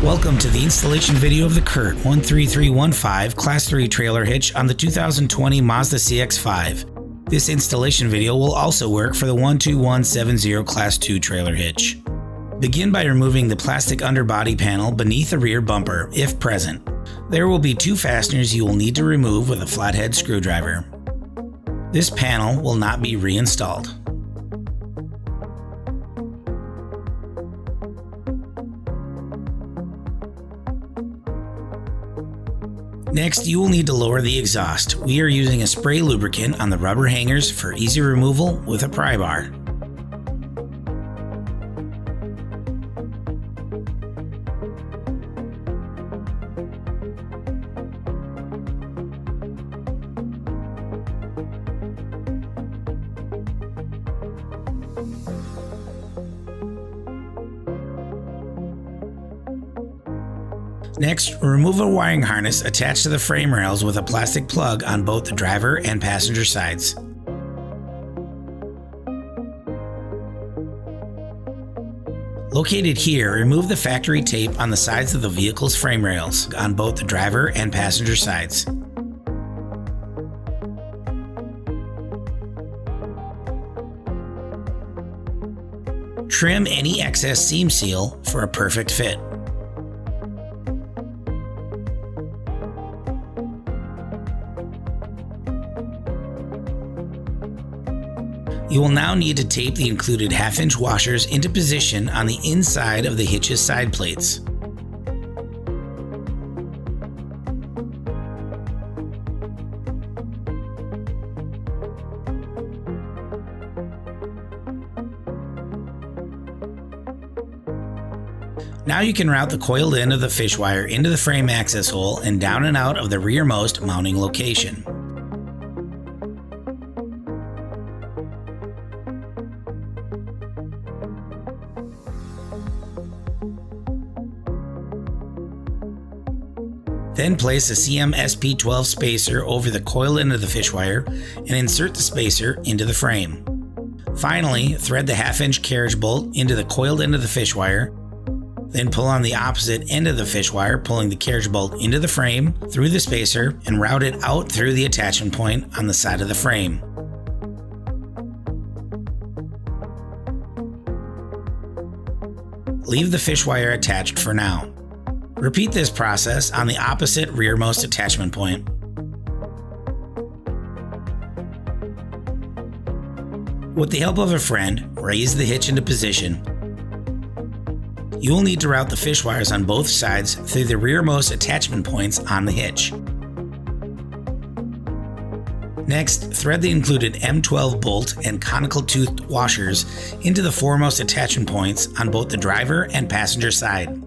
Welcome to the installation video of the CURT 13315 Class 3 trailer hitch on the 2020 Mazda CX-5. This installation video will also work for the 12170 Class 2 trailer hitch. Begin by removing the plastic underbody panel beneath the rear bumper, if present. There will be two fasteners you will need to remove with a flathead screwdriver. This panel will not be reinstalled. Next, you will need to lower the exhaust. We are using a spray lubricant on the rubber hangers for easy removal with a pry bar. Next, remove a wiring harness attached to the frame rails with a plastic plug on both the driver and passenger sides. Located here, remove the factory tape on the sides of the vehicle's frame rails on both the driver and passenger sides. Trim any excess seam seal for a perfect fit. You will now need to tape the included half-inch washers into position on the inside of the hitch's side plates. Now you can route the coiled end of the fish wire into the frame access hole and down and out of the rearmost mounting location. Then place a CM SP12 spacer over the coil end of the fish wire and insert the spacer into the frame. Finally, thread the half-inch carriage bolt into the coiled end of the fish wire, then pull on the opposite end of the fish wire, pulling the carriage bolt into the frame, through the spacer, and route it out through the attachment point on the side of the frame. Leave the fish wire attached for now. Repeat this process on the opposite rearmost attachment point. With the help of a friend, raise the hitch into position. You will need to route the fish wires on both sides through the rearmost attachment points on the hitch. Next, thread the included M12 bolt and conical toothed washers into the foremost attachment points on both the driver and passenger side.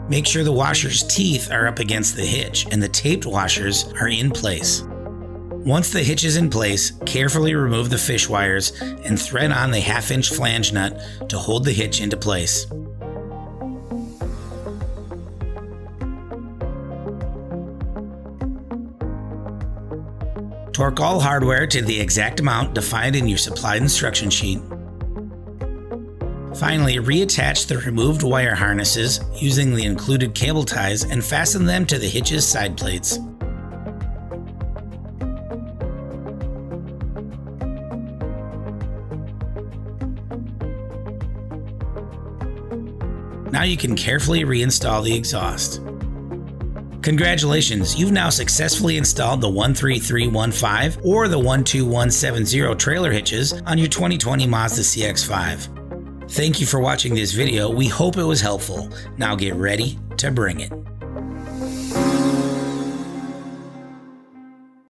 Make sure the washer's teeth are up against the hitch and the taped washers are in place. Once the hitch is in place, carefully remove the fish wires and thread on the half-inch flange nut to hold the hitch into place. Torque all hardware to the exact amount defined in your supplied instruction sheet. Finally, reattach the removed wire harnesses using the included cable ties and fasten them to the hitch's side plates. Now you can carefully reinstall the exhaust. Congratulations, you've now successfully installed the 13315 or the 12170 trailer hitches on your 2020 Mazda CX-5. Thank you for watching this video. We hope it was helpful. Now get ready to bring it.